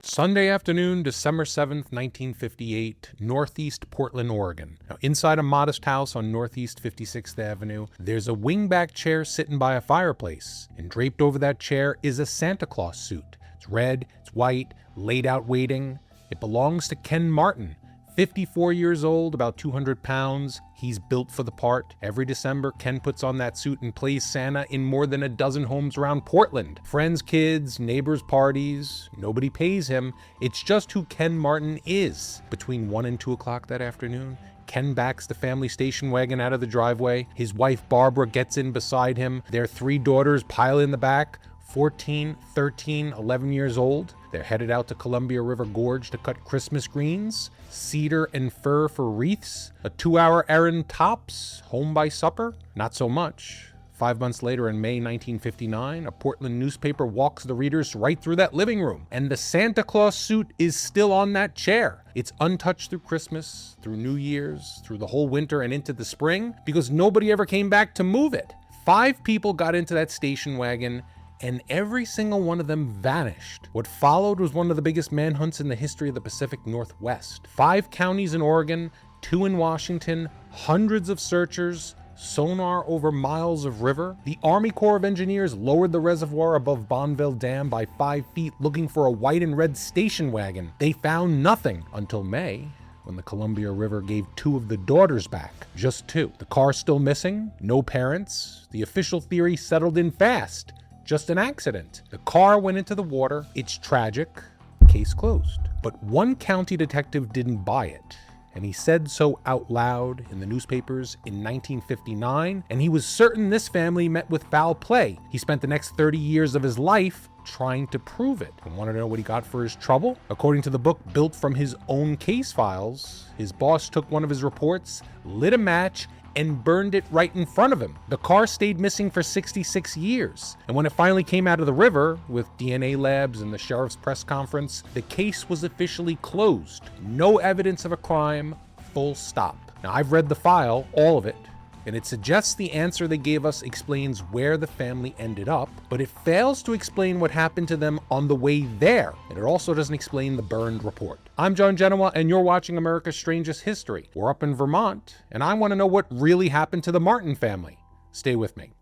Sunday afternoon, December 7th, 1958, Northeast Portland, Oregon. Now, inside a modest house on Northeast 56th Avenue, there's a wingback chair sitting by a fireplace, and draped over that chair is a Santa Claus suit. It's red, it's white, laid out waiting. It belongs to Ken Martin, 54 years old, about 200 pounds. He's built for the part. Every December, Ken puts on that suit and plays Santa in more than a dozen homes around Portland. Friends, kids, neighbors' parties. Nobody pays him. It's just who Ken Martin is. Between 1 and 2 o'clock that afternoon, Ken backs the family station wagon out of the driveway. His wife, Barbara, gets in beside him. Their 3 daughters pile in the back, 14, 13, 11 years old. They're headed out to Columbia River Gorge to cut Christmas greens, cedar and fir for wreaths, a 2-hour errand tops, home by supper? Not so much. 5 months later, in May 1959, a Portland newspaper walks the readers right through that living room, and the Santa Claus suit is still on that chair. It's untouched through Christmas, through New Year's, through the whole winter and into the spring, because nobody ever came back to move it. 5 people got into that station wagon, and every single one of them vanished. What followed was one of the biggest manhunts in the history of the Pacific Northwest. 5 counties in Oregon, 2 in Washington, hundreds of searchers, sonar over miles of river. The Army Corps of Engineers lowered the reservoir above Bonneville Dam by 5 feet looking for a white and red station wagon. They found nothing until May, when the Columbia River gave 2 of the daughters back. Just 2. The car still missing, no parents. The official theory settled in fast. Just an accident. The car went into the water. It's tragic. Case closed. But one county detective didn't buy it, and he said so out loud in the newspapers in 1959, and he was certain this family met with foul play. He spent the next 30 years of his life trying to prove it. And want to know what he got for his trouble? According to the book built from his own case files, his boss took one of his reports, lit a match, and burned it right in front of him. The car stayed missing for 66 years. And when it finally came out of the river, with DNA labs and the sheriff's press conference, the case was officially closed. No evidence of a crime, full stop. Now, I've read the file, all of it, and it suggests the answer they gave us explains where the family ended up, but it fails to explain what happened to them on the way there, and it also doesn't explain the burned report. I'm John Genoa, and you're watching America's Strangest History. We're up in Vermont, and I want to know what really happened to the Martin family. Stay with me.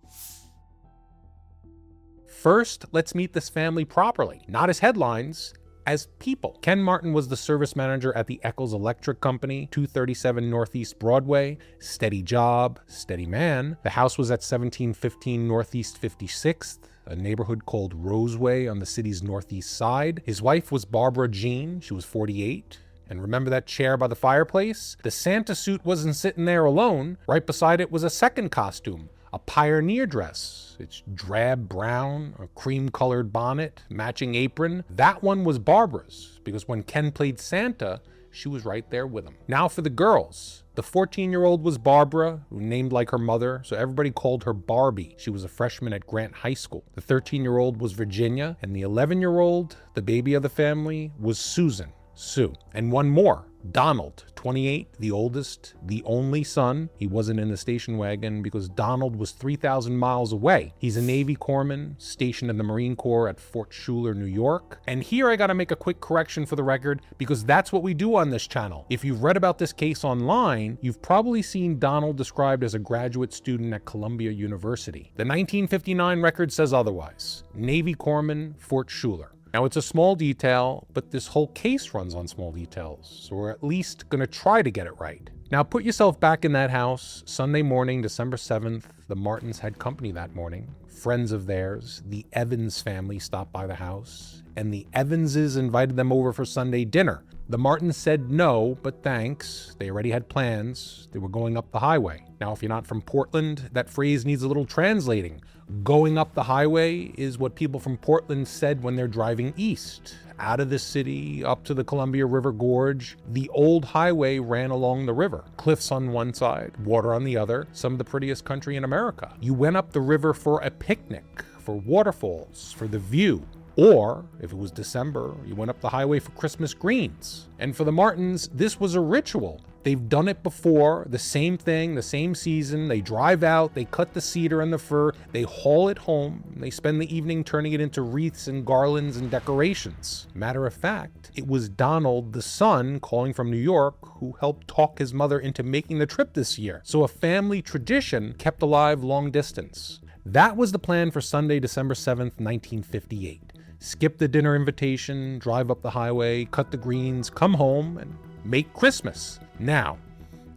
First, let's meet this family properly, not as headlines, as people. Ken Martin was the service manager at the Eccles Electric Company, 237 Northeast Broadway. Steady job, steady man. The house was at 1715 Northeast 56th, a neighborhood called Roseway on the city's northeast side. His wife was Barbara Jean. She was 48. And remember that chair by the fireplace? The Santa suit wasn't sitting there alone. Right beside it was a second costume, a pioneer dress. It's drab brown, a cream-colored bonnet, matching apron. That one was Barbara's, because when Ken played Santa, she was right there with him. Now for the girls. The 14-year-old was Barbara, who named like her mother, so everybody called her Barbie. She was a freshman at Grant High School. The 13-year-old was Virginia, and the 11-year-old, the baby of the family, was Susan, Sue. And one more, Donald, 28, the oldest, the only son. He wasn't in the station wagon because Donald was 3,000 miles away. He's a Navy corpsman stationed in the Marine Corps at Fort Schuyler, New York. And here I gotta make a quick correction for the record, because that's what we do on this channel. If you've read about this case online, you've probably seen Donald described as a graduate student at Columbia University. The 1959 record says otherwise. Navy corpsman, Fort Schuyler. Now, it's a small detail, but this whole case runs on small details, so we're at least gonna try to get it right. Now, put yourself back in that house. Sunday morning, December 7th, the Martins had company that morning. Friends of theirs, the Evans family, stopped by the house, and the Evanses invited them over for Sunday dinner. The Martins said no, but thanks. They already had plans. They were going up the highway. Now, if you're not from Portland, that phrase needs a little translating. Going up the highway is what people from Portland said when they're driving east, out of the city, up to the Columbia River Gorge. The old highway ran along the river. Cliffs on one side, water on the other, some of the prettiest country in America. You went up the river for a picnic, for waterfalls, for the view. Or, if it was December, you went up the highway for Christmas greens. And for the Martins, this was a ritual. They've done it before, the same thing, the same season. They drive out, they cut the cedar and the fir, they haul it home, and they spend the evening turning it into wreaths and garlands and decorations. Matter of fact, it was Donald, the son, calling from New York, who helped talk his mother into making the trip this year. So a family tradition kept alive long distance. That was the plan for Sunday, December 7th, 1958. Skip the dinner invitation, drive up the highway, cut the greens, come home, and make Christmas. Now,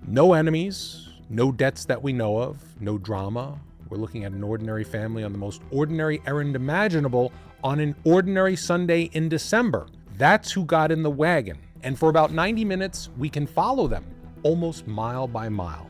no enemies, no debts that we know of, no drama. We're looking at an ordinary family on the most ordinary errand imaginable on an ordinary Sunday in December. That's who got in the wagon. And for about 90 minutes, we can follow them, almost mile by mile.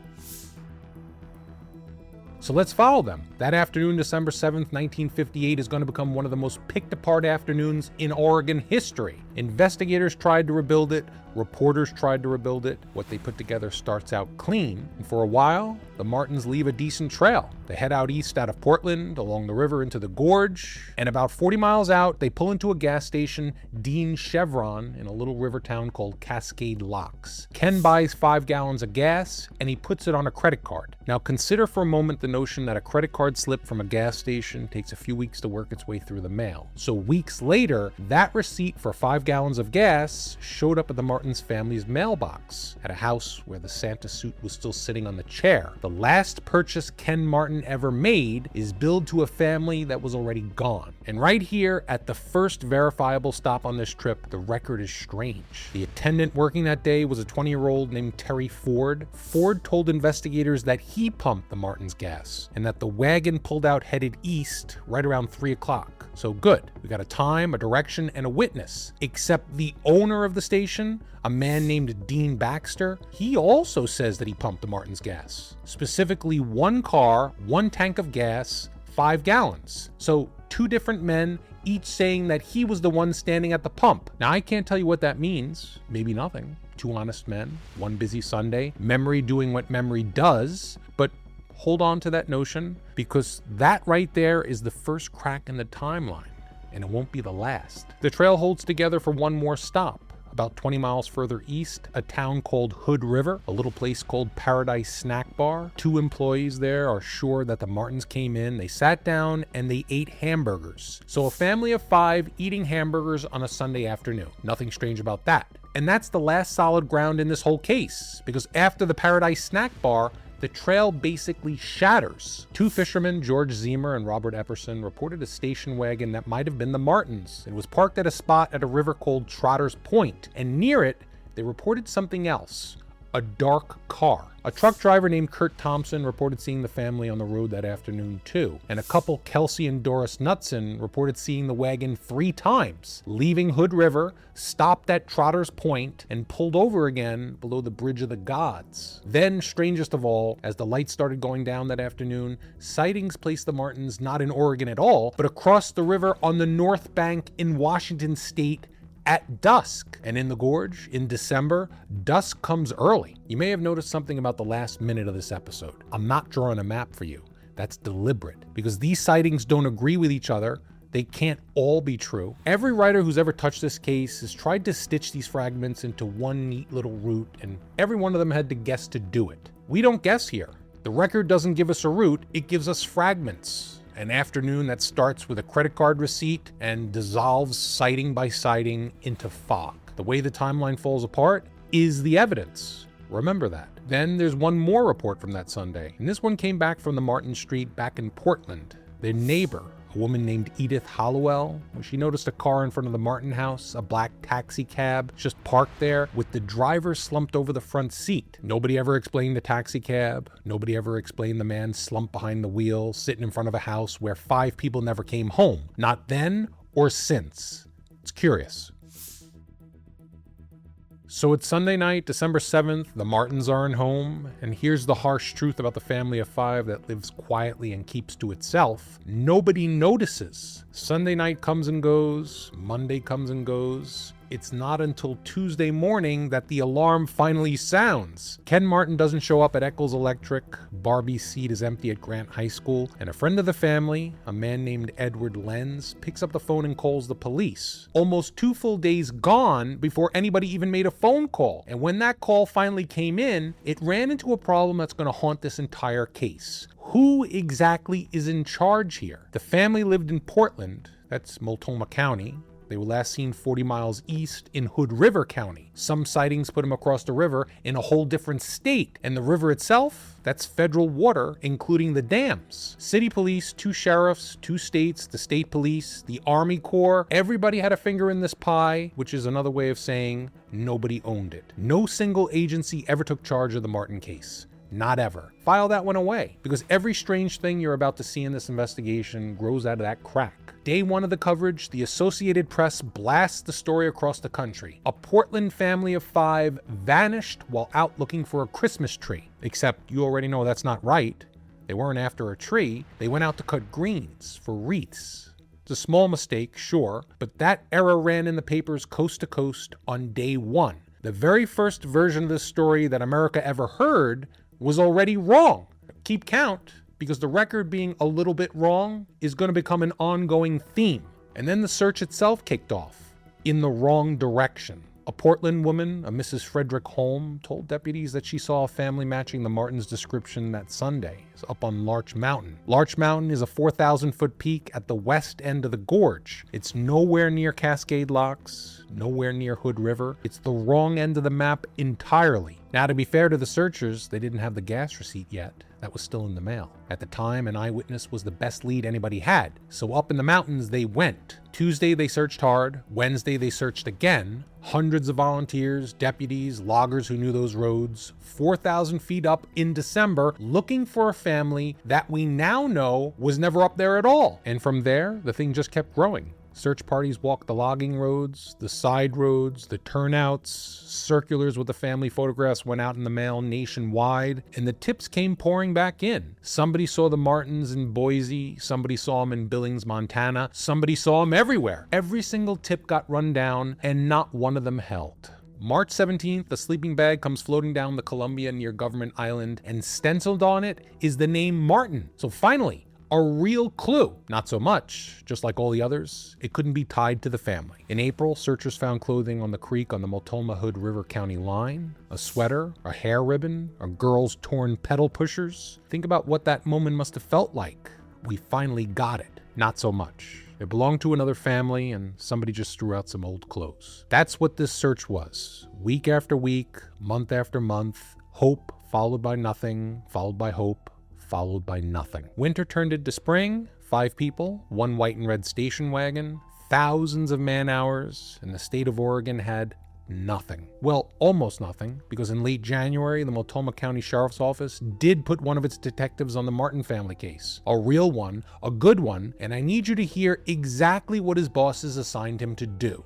So let's follow them. That afternoon, December 7th, 1958, is going to become one of the most picked apart afternoons in Oregon history. Investigators tried to rebuild it. Reporters tried to rebuild it. What they put together starts out clean. And for a while, the Martins leave a decent trail. They head out east out of Portland, along the river into the gorge. And about 40 miles out, they pull into a gas station, Dean Chevron, in a little river town called Cascade Locks. Ken buys 5 gallons of gas, and he puts it on a credit card. Now consider for a moment the notion that a credit card slip from a gas station takes a few weeks to work its way through the mail. So weeks later, that receipt for 5 gallons of gas showed up at the Martins family's mailbox at a house where the Santa suit was still sitting on the chair. The last purchase Ken Martin ever made is billed to a family that was already gone. And right here at the first verifiable stop on this trip, the record is strange. The attendant working that day was a 20-year-old named Terry Ford. Ford told investigators that he pumped the Martins gas and that the wagon pulled out headed east right around 3 o'clock. So good. We got a time, a direction, and a witness. Except the owner of the station, a man named Dean Baxter, he also says that he pumped the Martins gas. Specifically 1 car, 1 tank of gas, 5 gallons. So 2 different men, each saying that he was the one standing at the pump. Now I can't tell you what that means. Maybe nothing. 2 honest men, 1 busy Sunday, memory doing what memory does. But hold on to that notion, because that right there is the first crack in the timeline, and it won't be the last. The trail holds together for one more stop. About 20 miles further east, a town called Hood River, a little place called Paradise Snack Bar. 2 employees there are sure that the Martins came in, they sat down, and they ate hamburgers. So a family of 5 eating hamburgers on a Sunday afternoon. Nothing strange about that. And that's the last solid ground in this whole case, because after the Paradise Snack Bar, the trail basically shatters. 2 fishermen, George Zemer and Robert Epperson, reported a station wagon that might have been the Martins. It was parked at a spot at a river called Trotter's Point, and near it, they reported something else. A dark car. A truck driver named Kurt Thompson reported seeing the family on the road that afternoon too. And a couple, Kelsey and Doris Knutson, reported seeing the wagon 3 times, leaving Hood River, stopped at Trotter's Point, and pulled over again below the Bridge of the Gods. Then, strangest of all, as the lights started going down that afternoon, sightings placed the Martins not in Oregon at all, but across the river on the North Bank in Washington State, at dusk. And in the gorge, in December, dusk comes early. You may have noticed something about the last minute of this episode. I'm not drawing a map for you. That's deliberate, because these sightings don't agree with each other. They can't all be true. Every writer who's ever touched this case has tried to stitch these fragments into one neat little route, and every one of them had to guess to do it. We don't guess here. The record doesn't give us a route, it gives us fragments. An afternoon that starts with a credit card receipt and dissolves sighting by sighting into fog. The way the timeline falls apart is the evidence. Remember that. Then there's one more report from that Sunday, and this one came back from the Martin Street back in Portland. Their neighbor, a woman named Edith Hollowell, when she noticed a car in front of the Martin house, a black taxi cab, just parked there with the driver slumped over the front seat. Nobody ever explained the taxi cab. Nobody ever explained the man slumped behind the wheel, sitting in front of a house where 5 people never came home. Not then or since. It's curious. So it's Sunday night, December 7th, the Martins aren't home, and here's the harsh truth about the family of 5 that lives quietly and keeps to itself. Nobody notices. Sunday night comes and goes, Monday comes and goes. it's not until Tuesday morning that the alarm finally sounds. Ken Martin doesn't show up at Eccles Electric, Barbie's seat is empty at Grant High School, and a friend of the family, a man named Edward Lenz, picks up the phone and calls the police. Almost 2 full days gone before anybody even made a phone call. And when that call finally came in, it ran into a problem that's going to haunt this entire case. Who exactly is in charge here? The family lived in Portland, that's Multnomah County. They were last seen 40 miles east in Hood River County. Some sightings put them across the river in a whole different state. And the river itself, that's federal water, including the dams. City police, 2 sheriffs, 2 states, the state police, the Army Corps, everybody had a finger in this pie, which is another way of saying nobody owned it. No single agency ever took charge of the Martin case. Not ever. File that one away, because every strange thing you're about to see in this investigation grows out of that crack. Day 1 of the coverage, the Associated Press blasts the story across the country. A Portland family of 5 vanished while out looking for a Christmas tree. Except you already know that's not right. They weren't after a tree. They went out to cut greens for wreaths. It's a small mistake, sure, but that error ran in the papers coast to coast on day 1. The very first version of this story that America ever heard was already wrong. Keep count, because the record being a little bit wrong is going to become an ongoing theme. And then the search itself kicked off in the wrong direction. A Portland woman, a Mrs. Frederick Holm, told deputies that she saw a family matching the Martins' description that Sunday up on Larch Mountain. Larch Mountain is a 4,000-foot peak at the west end of the gorge. It's nowhere near Cascade Locks, nowhere near Hood River. It's the wrong end of the map entirely. Now, to be fair to the searchers, they didn't have the gas receipt yet. That was still in the mail. At the time, an eyewitness was the best lead anybody had. So up in the mountains they went. Tuesday they searched hard. Wednesday they searched again. Hundreds of volunteers, deputies, loggers who knew those roads. 4,000 feet up in December, looking for a family that we now know was never up there at all. And from there, the thing just kept growing. Search parties walked the logging roads, the side roads, the turnouts. Circulars with the family photographs went out in the mail nationwide, and the tips came pouring back in. Somebody saw the Martins in Boise, somebody saw them in Billings, Montana, somebody saw them everywhere. Every single tip got run down, and not one of them held. March 17th, a sleeping bag comes floating down the Columbia near Government Island, and stenciled on it is the name Martin. So finally, a real clue. Not so much. Just like all the others, it couldn't be tied to the family. In April, searchers found clothing on the creek on the Multnomah Hood River County line, a sweater, a hair ribbon, a girl's torn pedal pushers. Think about what that moment must have felt like. We finally got it. Not so much. It belonged to another family, and somebody just threw out some old clothes. That's what this search was. Week after week, month after month, hope followed by nothing, followed by hope, followed by nothing. Winter turned into spring, 5 people, 1 white and red station wagon, thousands of man-hours, and the state of Oregon had nothing. Well, almost nothing, because in late January, the Multnomah County Sheriff's Office did put one of its detectives on the Martin family case. A real one, a good one, and I need you to hear exactly what his bosses assigned him to do.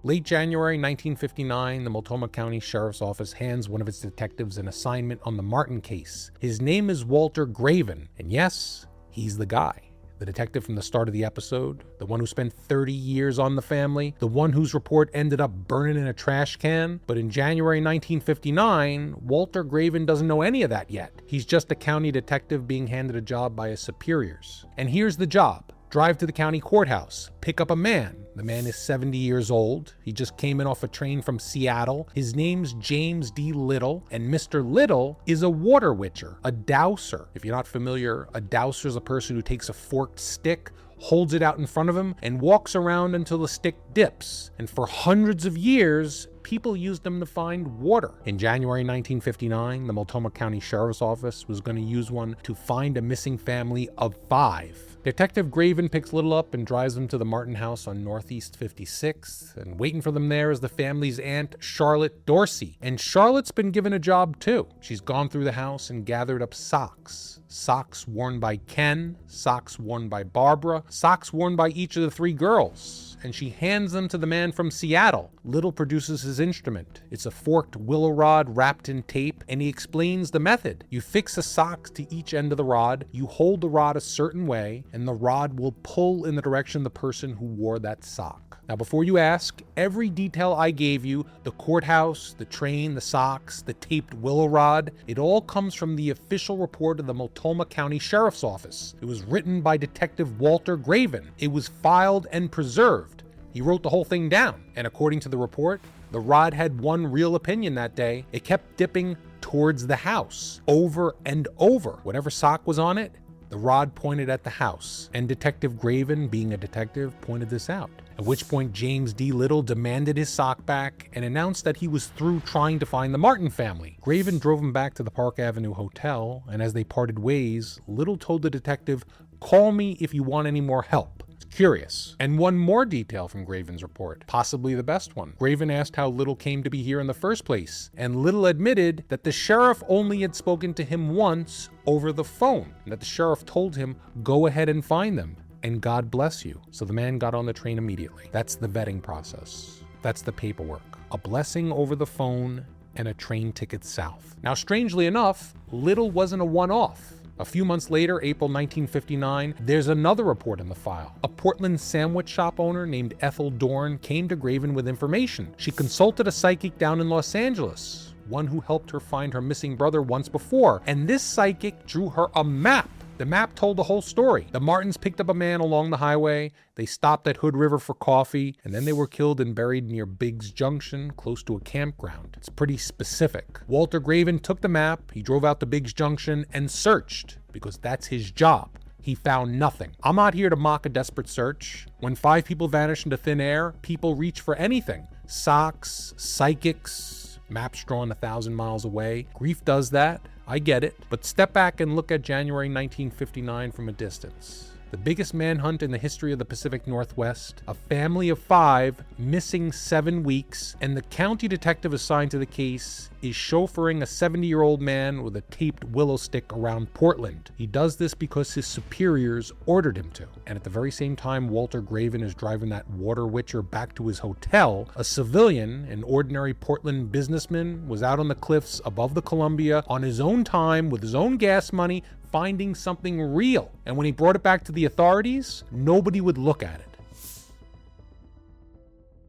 Late January 1959, the Multnomah County Sheriff's Office hands one of its detectives an assignment on the Martin case. His name is Walter Graven, and yes, he's the guy. The detective from the start of the episode, the one who spent 30 years on the family, the one whose report ended up burning in a trash can. But in January 1959, Walter Graven doesn't know any of that yet. He's just a county detective being handed a job by his superiors. And here's the job. Drive to the county courthouse, pick up a man. The man is 70 years old. He just came in off a train from Seattle. His name's James D. Little, and Mr. Little is a water witcher, a dowser. If you're not familiar, a dowser is a person who takes a forked stick, holds it out in front of him, and walks around until the stick dips. And for hundreds of years, people used them to find water. In January 1959, the Multnomah County Sheriff's Office was going to use one to find a missing family of 5. Detective Graven picks Little up and drives them to the Martin house on Northeast 56th, and waiting for them there is the family's aunt, Charlotte Dorsey. And Charlotte's been given a job too. She's gone through the house and gathered up socks. socks worn by Ken, socks worn by Barbara, socks worn by each of the 3 girls, and she hands them to the man from Seattle. Little produces his instrument. It's a forked willow rod wrapped in tape, and he explains the method. You fix a sock to each end of the rod, you hold the rod a certain way, and the rod will pull in the direction of the person who wore that sock. Now, before you ask, every detail I gave you, the courthouse, the train, the socks, the taped willow rod, it all comes from the official report of the Multnomah County Sheriff's Office. It was written by Detective Walter Graven. It was filed and preserved. He wrote the whole thing down. And according to the report, the rod had one real opinion that day. It kept dipping towards the house, over and over. Whatever sock was on it, the rod pointed at the house. And Detective Graven, being a detective, pointed this out. At which point James D. Little demanded his sock back and announced that he was through trying to find the Martin family. Graven drove him back to the Park Avenue Hotel, and as they parted ways, Little told the detective, "Call me if you want any more help." It's curious. And one more detail from Graven's report, possibly the best one. Graven asked how Little came to be here in the first place, and Little admitted that the sheriff only had spoken to him once over the phone, and that the sheriff told him, "Go ahead and find them, and God bless you." So the man got on the train immediately. That's the vetting process. That's the paperwork. A blessing over the phone and a train ticket south. Now, strangely enough, Little wasn't a one-off. A few months later, April 1959, there's another report in the file. A Portland sandwich shop owner named Ethel Dorn came to Graven with information. She consulted a psychic down in Los Angeles, one who helped her find her missing brother once before, and this psychic drew her a map. The map told the whole story. The Martins picked up a man along the highway, they stopped at Hood River for coffee, and then they were killed and buried near Biggs Junction, close to a campground. It's pretty specific. Walter Graven took the map, he drove out to Biggs Junction and searched, because that's his job. He found nothing. I'm not here to mock a desperate search. When 5 people vanish into thin air, people reach for anything. Socks, psychics, maps drawn 1,000 miles away. Grief does that. I get it, but step back and look at January 1959 from a distance. The biggest manhunt in the history of the Pacific Northwest, a family of 5 missing 7 weeks, and the county detective assigned to the case is chauffeuring a 70-year-old man with a taped willow stick around Portland. He does this because his superiors ordered him to. And at the very same time Walter Graven is driving that water witcher back to his hotel, a civilian, an ordinary Portland businessman, was out on the cliffs above the Columbia on his own time with his own gas money, finding something real. And when he brought it back to the authorities, nobody would look at it.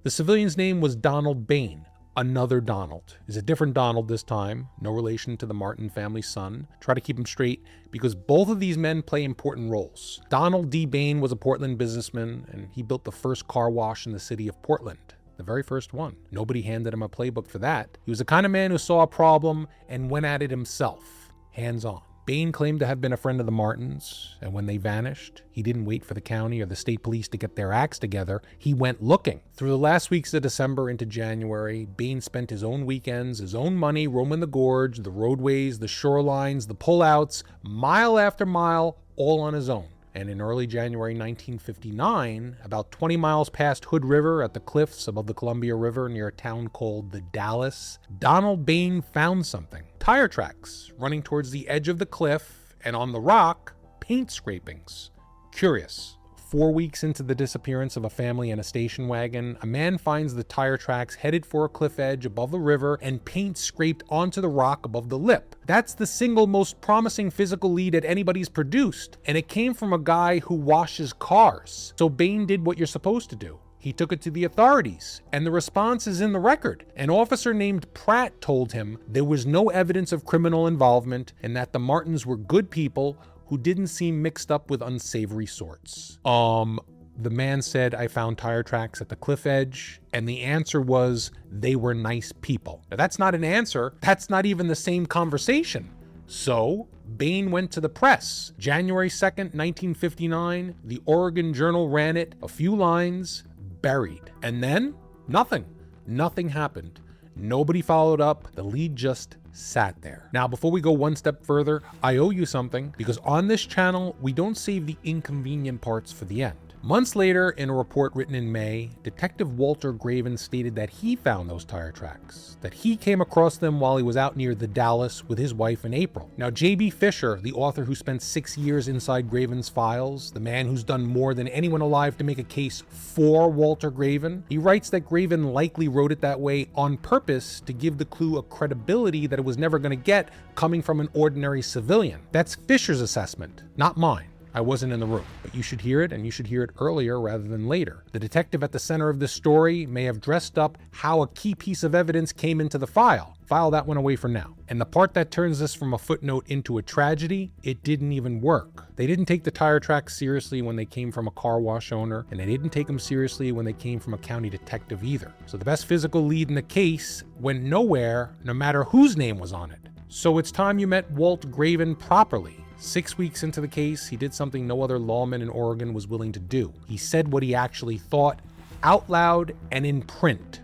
The civilian's name was Donald Bain. Another Donald. Is a different Donald this time, no relation to the Martin family son. Try to keep him straight because both of these men play important roles. Donald D. Bain was a Portland businessman, and he built the first car wash in the city of Portland. The very first one. Nobody handed him a playbook for that. He was the kind of man who saw a problem and went at it himself, hands-on. Bain claimed to have been a friend of the Martins, and when they vanished, he didn't wait for the county or the state police to get their acts together. He went looking. Through the last weeks of December into January, Bain spent his own weekends, his own money roaming the gorge, the roadways, the shorelines, the pullouts, mile after mile, all on his own. And in early January 1959, about 20 miles past Hood River at the cliffs above the Columbia River near a town called the Dalles, Donald Bain found something. Tire tracks running towards the edge of the cliff, and on the rock, paint scrapings. Curious. 4 weeks into the disappearance of a family in a station wagon, a man finds the tire tracks headed for a cliff edge above the river and paint scraped onto the rock above the lip. That's the single most promising physical lead that anybody's produced, and it came from a guy who washes cars. So Bain did what you're supposed to do. He took it to the authorities, and the response is in the record. An officer named Pratt told him there was no evidence of criminal involvement and that the Martins were good people who didn't seem mixed up with unsavory sorts. The man said, "I found tire tracks at the cliff edge," and the answer was, they were nice people. Now that's not an answer, that's not even the same conversation. So, Bain went to the press. January 2nd, 1959, the Oregon Journal ran it, a few lines, buried. And then, nothing. Nothing happened. Nobody followed up, the lead just sat there. Now, before we go one step further, I owe you something, because on this channel, we don't save the inconvenient parts for the end. Months later, in a report written in May, Detective Walter Graven stated that he found those tire tracks, that he came across them while he was out near the Dalles with his wife in April. Now, J.B. Fisher, the author who spent 6 years inside Graven's files, the man who's done more than anyone alive to make a case for Walter Graven, he writes that Graven likely wrote it that way on purpose to give the clue a credibility that it was never going to get coming from an ordinary civilian. That's Fisher's assessment, not mine. I wasn't in the room, but you should hear it, and you should hear it earlier rather than later. The detective at the center of this story may have dressed up how a key piece of evidence came into the file that went away for now. And the part that turns this from a footnote into a tragedy, it didn't even work. They didn't take the tire tracks seriously when they came from a car wash owner, and they didn't take them seriously when they came from a county detective either. So the best physical lead in the case went nowhere, no matter whose name was on it. So it's time you met Walt Graven properly. 6 weeks into the case, he did something no other lawman in Oregon was willing to do. He said what he actually thought, out loud and in print.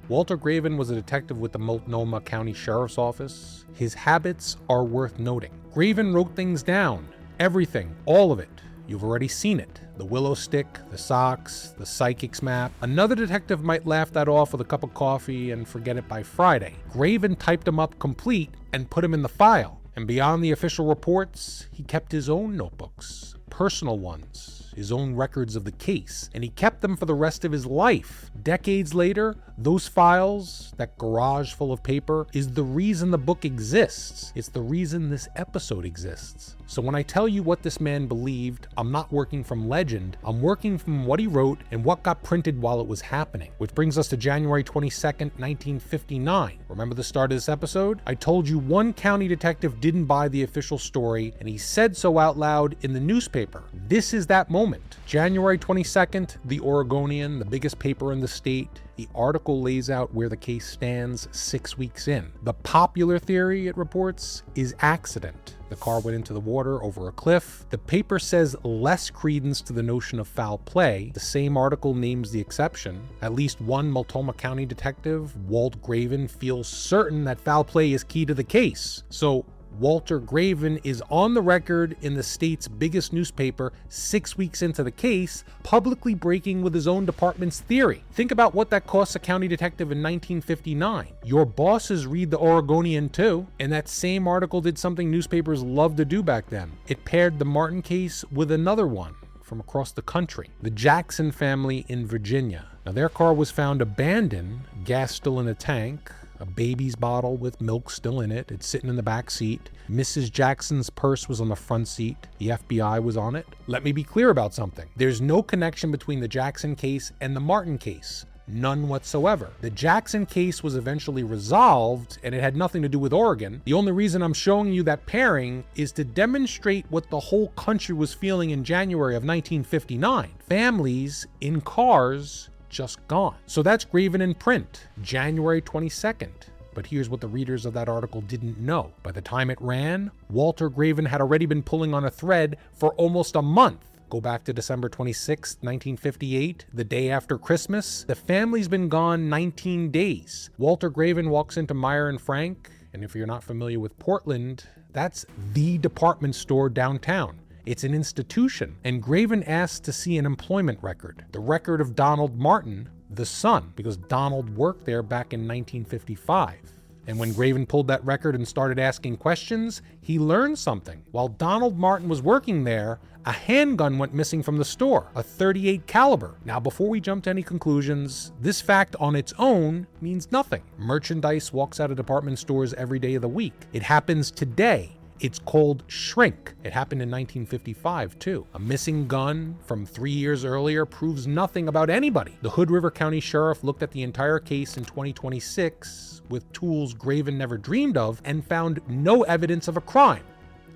Walter Graven was a detective with the Multnomah County Sheriff's Office. His habits are worth noting. Graven wrote things down. Everything, all of it. You've already seen it. The willow stick, the socks, the psychic's map. Another detective might laugh that off with a cup of coffee and forget it by Friday. Graven typed them up complete and put them in the file. And beyond the official reports, he kept his own notebooks, personal ones, his own records of the case, and he kept them for the rest of his life. Decades later, those files, that garage full of paper, is the reason the book exists. It's the reason this episode exists. So when I tell you what this man believed, I'm not working from legend, I'm working from what he wrote and what got printed while it was happening. Which brings us to January 22nd, 1959. Remember the start of this episode? I told you one county detective didn't buy the official story, and he said so out loud in the newspaper. This is that moment. January 22nd, the Oregonian, the biggest paper in the state. The article lays out where the case stands 6 weeks in. The popular theory, it reports, is accident. The car went into the water over a cliff. The paper says less credence to the notion of foul play. The same article names the exception. At least one Multnomah County detective, Walt Graven, feels certain that foul play is key to the case. So Walter Graven is on the record in the state's biggest newspaper 6 weeks into the case, publicly breaking with his own department's theory. Think about what that costs a county detective in 1959. Your bosses read the Oregonian too, and that same article did something newspapers loved to do back then. It paired the Martin case with another one from across the country, the Jackson family in Virginia. Now their car was found abandoned, gas still in a tank, a baby's bottle with milk still in it. It's sitting in the back seat. Mrs. Jackson's purse was on the front seat. The FBI was on it. Let me be clear about something. There's no connection between the Jackson case and the Martin case. None whatsoever. The Jackson case was eventually resolved, and it had nothing to do with Oregon. The only reason I'm showing you that pairing is to demonstrate what the whole country was feeling in January of 1959. Families in cars just gone. So that's Graven in print, January 22nd. But here's what the readers of that article didn't know. By the time it ran, Walter Graven had already been pulling on a thread for almost a month. Go back to December 26, 1958, the day after Christmas. The family's been gone 19 days. Walter Graven walks into Meyer and Frank, and if you're not familiar with Portland, that's the department store downtown. It's an institution, and Graven asked to see an employment record, the record of Donald Martin, the son, because Donald worked there back in 1955. And when Graven pulled that record and started asking questions, he learned something. While Donald Martin was working there, a handgun went missing from the store, a .38 caliber. Now, before we jump to any conclusions, this fact on its own means nothing. Merchandise walks out of department stores every day of the week. It happens today. It's called shrink. It happened in 1955 too. A missing gun from 3 years earlier proves nothing about anybody. The Hood River County Sheriff looked at the entire case in 2026 with tools Graven never dreamed of and found no evidence of a crime.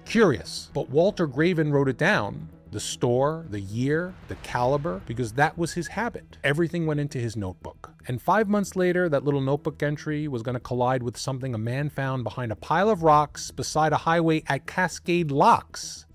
Curious, but Walter Graven wrote it down. The store, the year, the caliber, because that was his habit. Everything went into his notebook. And 5 months later, that little notebook entry was going to collide with something a man found behind a pile of rocks beside a highway at Cascade Locks.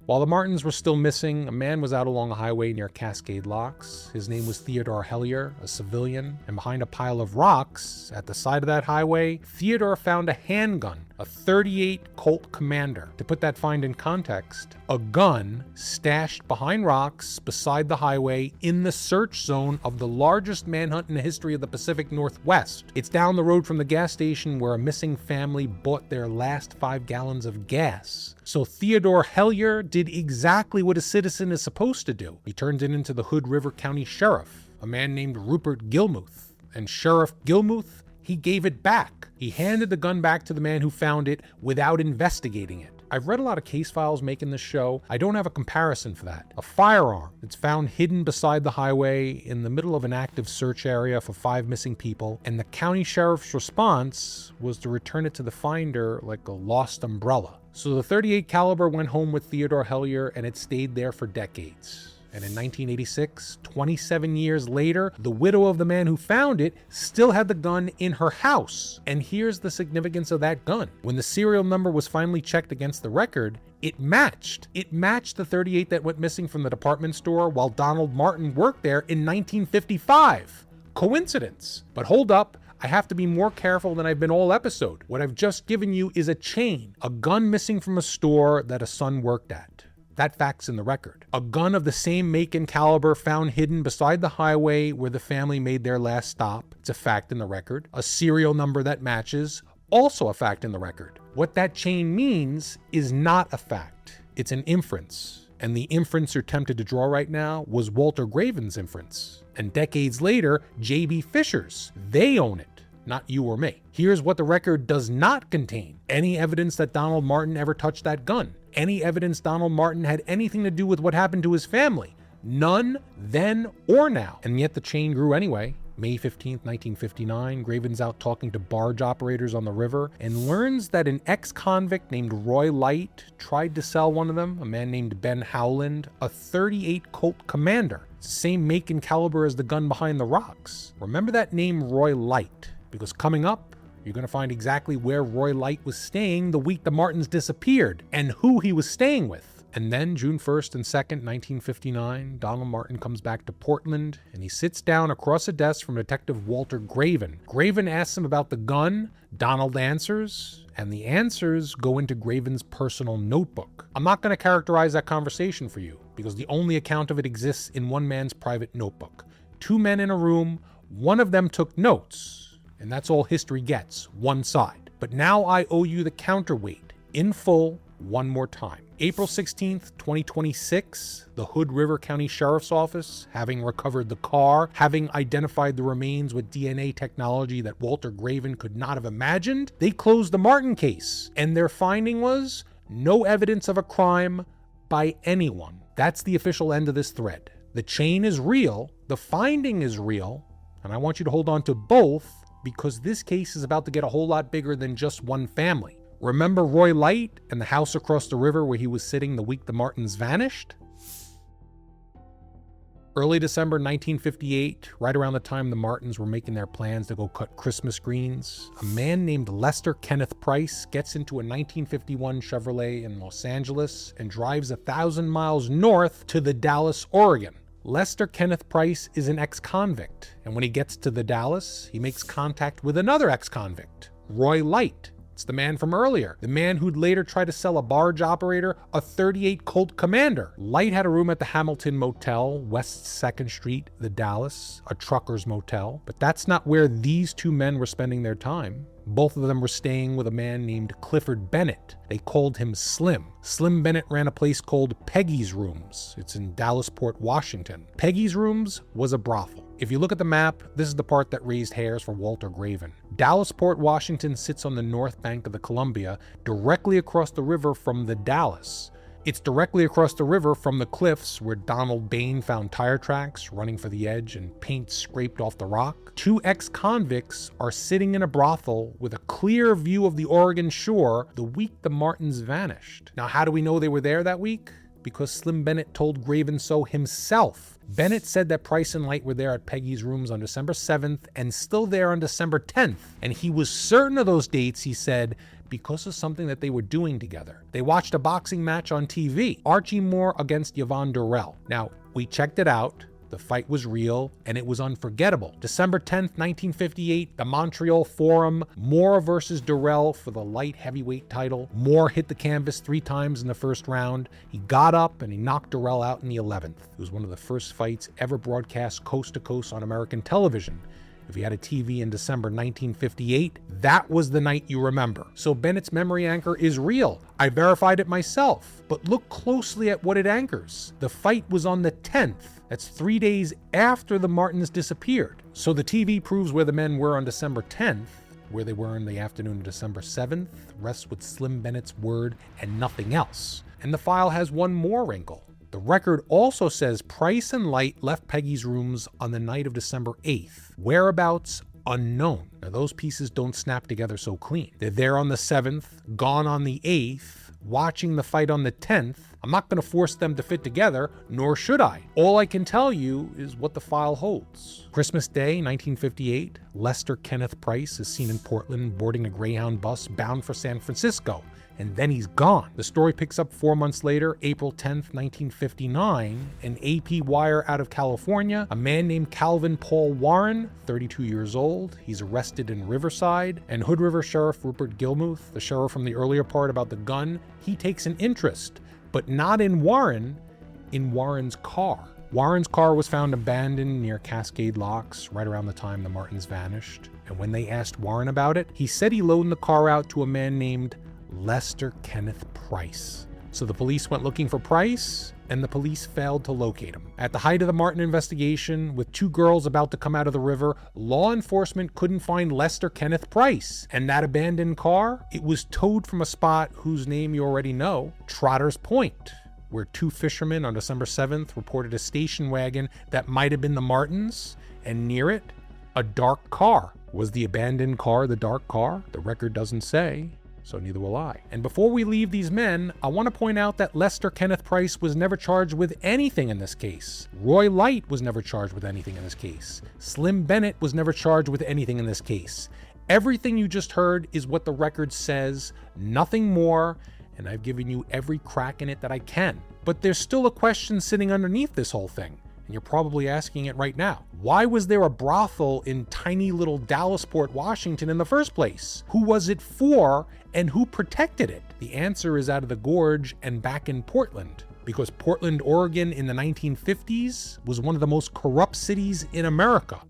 While the Martins were still missing, a man was out along a highway near Cascade Locks. His name was Theodore Hellier, a civilian, and behind a pile of rocks at the side of that highway, Theodore found a handgun, a .38 Colt Commander. To put that find in context, a gun stashed behind rocks beside the highway in the search zone of the largest manhunt in the history of the Pacific Northwest. It's down the road from the gas station where a missing family bought their last 5 gallons of gas. So Theodore Hellier did exactly what a citizen is supposed to do. He turned it into the Hood River County Sheriff, a man named Rupert Gilmuth. And Sheriff Gilmuth, he gave it back. He handed the gun back to the man who found it without investigating it. I've read a lot of case files making this show. I don't have a comparison for that. A firearm that's found hidden beside the highway in the middle of an active search area for 5 missing people, and the county sheriff's response was to return it to the finder like a lost umbrella. So the .38 caliber went home with Theodore Hellier, and it stayed there for decades. And in 1986, 27 years later, the widow of the man who found it still had the gun in her house. And here's the significance of that gun. When the serial number was finally checked against the record, it matched. It matched the .38 that went missing from the department store while Donald Martin worked there in 1955. Coincidence? But hold up. I have to be more careful than I've been all episode. What I've just given you is a chain, a gun missing from a store that a son worked at. That fact's in the record. A gun of the same make and caliber found hidden beside the highway where the family made their last stop. It's a fact in the record. A serial number that matches, also a fact in the record. What that chain means is not a fact. It's an inference. And the inference you're tempted to draw right now was Walter Graven's inference. And decades later, J.B. Fisher's. They own it, not you or me. Here's what the record does not contain. Any evidence that Donald Martin ever touched that gun. Any evidence Donald Martin had anything to do with what happened to his family. None, then or now. And yet the chain grew anyway. May 15th, 1959, Graven's out talking to barge operators on the river and learns that an ex-convict named Roy Light tried to sell one of them, a man named Ben Howland, a .38 Colt Commander. It's the same make and caliber as the gun behind the rocks. Remember that name Roy Light, because coming up, you're going to find exactly where Roy Light was staying the week the Martins disappeared and who he was staying with. And then June 1st and 2nd, 1959, Donald Martin comes back to Portland and he sits down across a desk from Detective Walter Graven. Graven asks him about the gun, Donald answers, and the answers go into Graven's personal notebook. I'm not going to characterize that conversation for you because the only account of it exists in one man's private notebook. 2 men in a room, one of them took notes, and that's all history gets, one side. But now I owe you the counterweight, in full, one more time. April 16th, 2026, the Hood River County Sheriff's Office, having recovered the car, having identified the remains with DNA technology that Walter Graven could not have imagined, they closed the Martin case, and their finding was no evidence of a crime by anyone. That's the official end of this thread. The chain is real, the finding is real, and I want you to hold on to both because this case is about to get a whole lot bigger than just one family. Remember Roy Light and the house across the river where he was sitting the week the Martins vanished? Early December 1958, right around the time the Martins were making their plans to go cut Christmas greens, a man named Lester Kenneth Price gets into a 1951 Chevrolet in Los Angeles and drives 1,000 miles north to the Dalles, Oregon. Lester Kenneth Price is an ex-convict, and when he gets to the Dalles, he makes contact with another ex-convict, Roy Light. It's the man from earlier, the man who'd later try to sell a barge operator a .38 Colt Commander. Light had a room at the Hamilton Motel, West 2nd Street, the Dalles, a trucker's motel. But that's not where these 2 men were spending their time. Both of them were staying with a man named Clifford Bennett. They called him Slim. Slim Bennett ran a place called Peggy's Rooms. It's in Dallasport, Washington. Peggy's Rooms was a brothel. If you look at the map, this is the part that raised hairs for Walter Graven. Dallasport, Washington sits on the north bank of the Columbia, directly across the river from the Dalles. It's directly across the river from the cliffs where Donald Bain found tire tracks running for the edge and paint scraped off the rock. 2 ex-convicts are sitting in a brothel with a clear view of the Oregon shore the week the Martins vanished. Now, how do we know they were there that week? because Slim Bennett told Graven so himself. Bennett said that Price and Light were there at Peggy's rooms on December 7th and still there on December 10th. And he was certain of those dates, he said, because of something that they were doing together. They watched a boxing match on TV, Archie Moore against Yvonne Durrell. Now, we checked it out. The fight was real, and it was unforgettable. December 10th, 1958, the Montreal Forum, Moore versus Durrell for the light heavyweight title. Moore hit the canvas 3 times in the first round. He got up and he knocked Durrell out in the 11th. It was one of the first fights ever broadcast coast to coast on American television. If you had a TV in December 1958, that was the night you remember. So Bennett's memory anchor is real. I verified it myself. But look closely at what it anchors. The fight was on the 10th. That's 3 days after the Martins disappeared. So the TV proves where the men were on December 10th. Where they were in the afternoon of December 7th rests with Slim Bennett's word and nothing else. And the file has one more wrinkle. The record also says Price and Light left Peggy's rooms on the night of December 8th. Whereabouts, unknown. Now those pieces don't snap together so clean. They're there on the 7th, gone on the 8th, watching the fight on the 10th. I'm not going to force them to fit together, nor should I. All I can tell you is what the file holds. Christmas Day, 1958, Lester Kenneth Price is seen in Portland boarding a Greyhound bus bound for San Francisco. And then he's gone. The story picks up 4 months later, April 10th, 1959. An AP wire out of California. A man named Calvin Paul Warren, 32 years old. He's arrested in Riverside. And Hood River Sheriff Rupert Gilmuth, the sheriff from the earlier part about the gun, he takes an interest, but not in Warren, in Warren's car. Warren's car was found abandoned near Cascade Locks right around the time the Martins vanished. And when they asked Warren about it, he said he loaned the car out to a man named Lester Kenneth Price. So the police went looking for Price, and the police failed to locate him. At the height of the Martin investigation, with 2 girls about to come out of the river, law enforcement couldn't find Lester Kenneth Price. And that abandoned car, it was towed from a spot whose name you already know, Trotter's Point, where 2 fishermen on December 7th reported a station wagon that might have been the Martins, and near it, a dark car. Was the abandoned car the dark car? The record doesn't say. So neither will I. And before we leave these men, I want to point out that Lester Kenneth Price was never charged with anything in this case. Roy Light was never charged with anything in this case. Slim Bennett was never charged with anything in this case. Everything you just heard is what the record says, nothing more, and I've given you every crack in it that I can. But there's still a question sitting underneath this whole thing. And you're probably asking it right now. Why was there a brothel in tiny little Dallasport, Washington in the first place? Who was it for and who protected it? The answer is out of the gorge and back in Portland. Because Portland, Oregon in the 1950s was one of the most corrupt cities in America.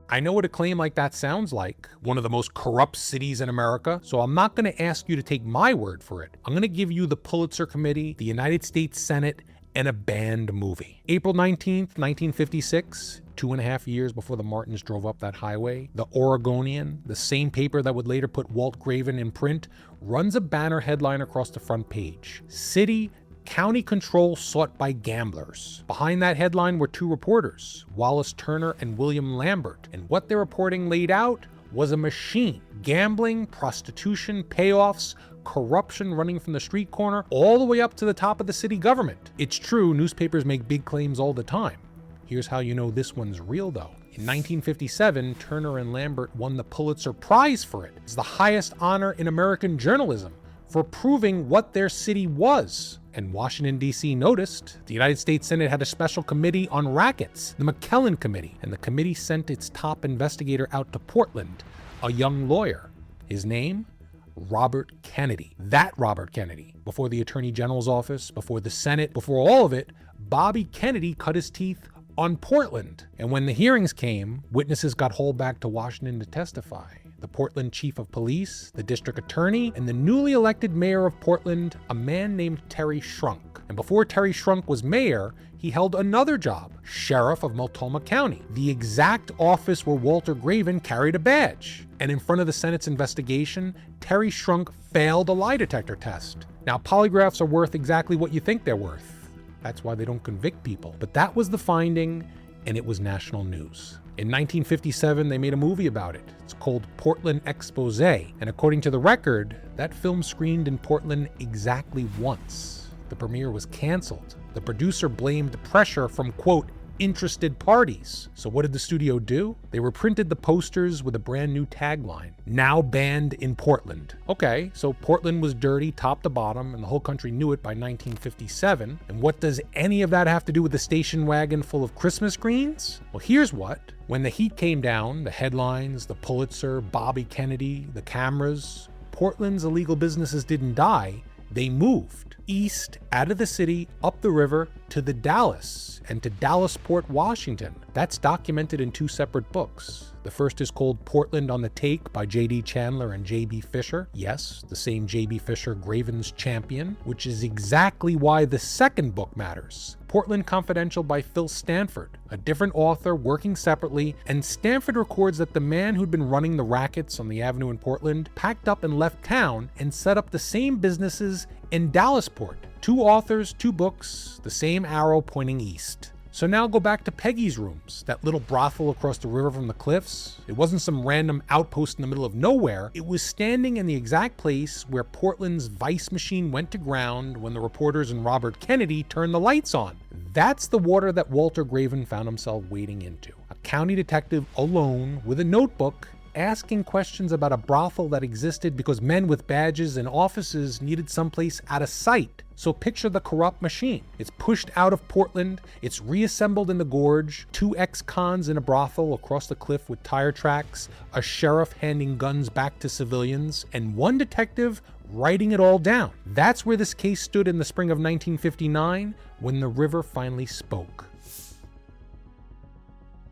I know what a claim like that sounds like, one of the most corrupt cities in America, so I'm not going to ask you to take my word for it. I'm going to give you the Pulitzer Committee, the United States Senate, and a banned movie. April 19th, 1956, 2.5 years before the Martins drove up that highway, the Oregonian, the same paper that would later put Walt Graven in print, runs a banner headline across the front page. City, county control sought by gamblers. Behind that headline were 2 reporters, Wallace Turner and William Lambert, and what their reporting laid out was a machine. Gambling, prostitution, payoffs, corruption running from the street corner all the way up to the top of the city government. It's true, newspapers make big claims all the time. Here's how you know this one's real though. In 1957, Turner and Lambert won the Pulitzer Prize for it. It's the highest honor in American journalism for proving what their city was. And Washington, D.C. noticed. The United States Senate had a special committee on rackets, the McKellen Committee, and the committee sent its top investigator out to Portland, a young lawyer. His name? Robert Kennedy. That Robert Kennedy. Before the Attorney General's office, before the Senate, before all of it, Bobby Kennedy cut his teeth on Portland. And when the hearings came, witnesses got hauled back to Washington to testify. The Portland Chief of Police, the District Attorney, and the newly elected Mayor of Portland, a man named Terry Shrunk. And before Terry Shrunk was mayor, he held another job, Sheriff of Multnomah County, the exact office where Walter Graven carried a badge. And in front of the Senate's investigation, Terry Shrunk failed a lie detector test. Now, polygraphs are worth exactly what you think they're worth. That's why they don't convict people. But that was the finding, and it was national news. In 1957, they made a movie about it. It's called Portland Exposé, and according to the record, that film screened in Portland exactly once. The premiere was canceled. The producer blamed pressure from, quote, interested parties. So what did the studio do? They reprinted the posters with a brand new tagline, now banned in Portland. Okay, so Portland was dirty top to bottom, and the whole country knew it by 1957. And what does any of that have to do with the station wagon full of Christmas greens? Well, here's what. When the heat came down, the headlines, the Pulitzer, Bobby Kennedy, the cameras, Portland's illegal businesses didn't die. They moved east out of the city, up the river to the Dallas and to Dallasport, Washington. That's documented in two separate books. The first is called Portland on the Take by J.D. Chandler and J.B. Fisher. Yes, the same J.B. Fisher, Graven's champion, which is exactly why the second book matters. Portland Confidential by Phil Stanford, a different author working separately, and Stanford records that the man who'd been running the rackets on the avenue in Portland packed up and left town and set up the same businesses in Dallasport. Two authors, two books, the same arrow pointing east. So now go back to Peggy's rooms, that little brothel across the river from the cliffs. It wasn't some random outpost in the middle of nowhere. It was standing in the exact place where Portland's Vice machine went to ground when the reporters and Robert Kennedy turned the lights on. That's the water that Walter Graven found himself wading into. A county detective alone with a notebook asking questions about a brothel that existed because men with badges and offices needed someplace out of sight. So picture the corrupt machine. It's pushed out of Portland, it's reassembled in the gorge, two ex-cons in a brothel across the cliff with tire tracks, a sheriff handing guns back to civilians, and one detective writing it all down. That's where this case stood in the spring of 1959 when the river finally spoke.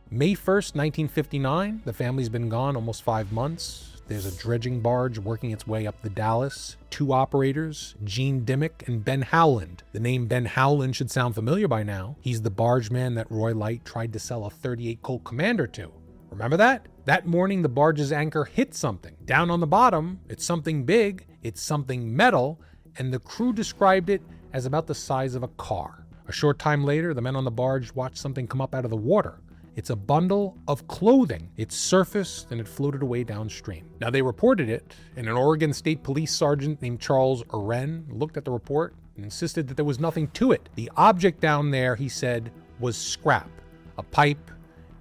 May 1st, 1959, the family's been gone almost 5 months. There's a dredging barge working its way up the Dallas. Two operators, Gene Dimmick and Ben Howland. The name Ben Howland should sound familiar by now. He's the bargeman that Roy Light tried to sell a 38 Colt Commander to. Remember that? That morning, the barge's anchor hit something. Down on the bottom, it's something big, it's something metal, and the crew described it as about the size of a car. A short time later, the men on the barge watched something come up out of the water. It's a bundle of clothing. It surfaced and it floated away downstream. Now they reported it, and an Oregon State Police sergeant named Charles Errand looked at the report and insisted that there was nothing to it. The object down there, he said, was scrap, a pipe,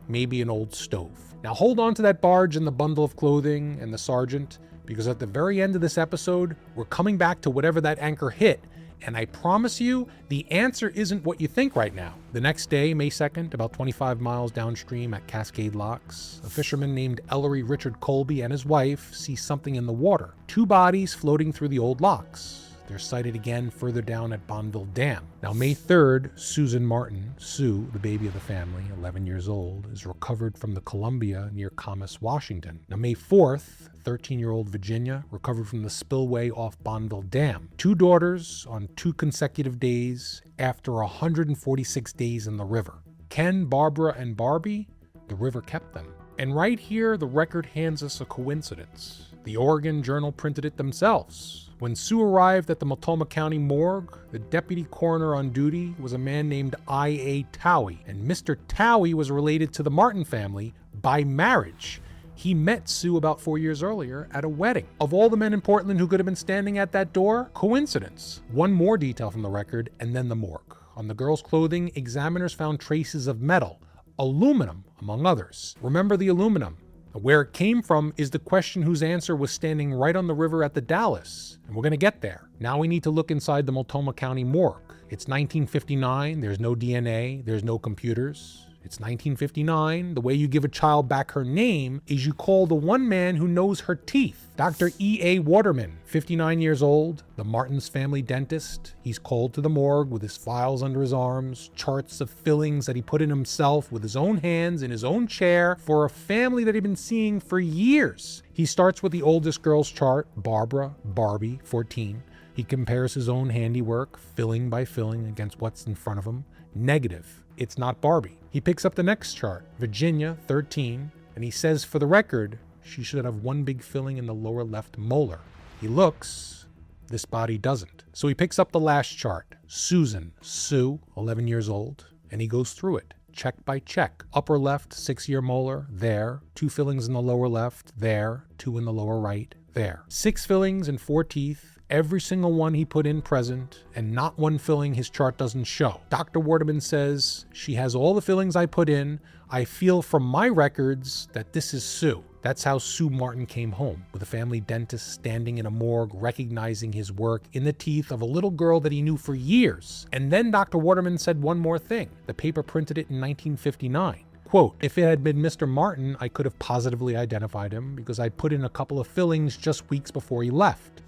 maybe an old stove. Now hold on to that barge and the bundle of clothing and the sergeant, because at the very end of this episode, we're coming back to whatever that anchor hit. And I promise you, the answer isn't what you think right now. The next day, May 2nd, about 25 miles downstream at Cascade Locks, a fisherman named Ellery Richard Colby and his wife see something in the water. Two bodies floating through the old locks. They're sighted again further down at Bonneville Dam. Now, May 3rd, Susan Martin, Sue, the baby of the family, 11 years old, is recovered from the Columbia near Camas, Washington. Now, May 4th, 13-year-old Virginia recovered from the spillway off Bonneville Dam. Two daughters on 2 consecutive days after 146 days in the river. Ken, Barbara, and Barbie, the river kept them. And right here, the record hands us a coincidence. The Oregon Journal printed it themselves. When Sue arrived at the Multnomah County morgue, the deputy coroner on duty was a man named I.A. Towie, and Mr. Towie was related to the Martin family by marriage. He met Sue about 4 years earlier at a wedding. Of all the men in Portland who could have been standing at that door, coincidence. One more detail from the record, and then the morgue. On the girl's clothing, examiners found traces of metal, aluminum, among others. Remember the aluminum. Where it came from is the question whose answer was standing right on the river at the Dallas. And we're going to get there. Now we need to look inside the Multnomah County morgue. It's 1959. There's no DNA. There's no computers. It's 1959. The way you give a child back her name is you call the one man who knows her teeth. Dr. E.A. Waterman, 59 years old, the Martins family dentist. He's called to the morgue with his files under his arms, charts of fillings that he put in himself with his own hands in his own chair for a family that he'd been seeing for years. He starts with the oldest girl's chart, Barbara, Barbie, 14. He compares his own handiwork, filling by filling, against what's in front of him. Negative. It's not Barbie. He picks up the next chart, Virginia, 13, and he says, for the record, she should have one big filling in the lower left molar. He looks, this body doesn't. So he picks up the last chart, Susan, Sue, 11 years old, and he goes through it, check by check. Upper left, 6-year molar, there. 2 fillings in the lower left, there. 2 in the lower right, there. 6 fillings and 4 teeth. Every single one he put in present, and not one filling his chart doesn't show. Dr. Waterman says, she has all the fillings I put in. I feel from my records that this is Sue. That's how Sue Martin came home, with a family dentist standing in a morgue recognizing his work in the teeth of a little girl that he knew for years. And then Dr. Waterman said one more thing. The paper printed it in 1959. Quote, if it had been Mr. Martin, I could have positively identified him because I put in a couple of fillings just weeks before he left.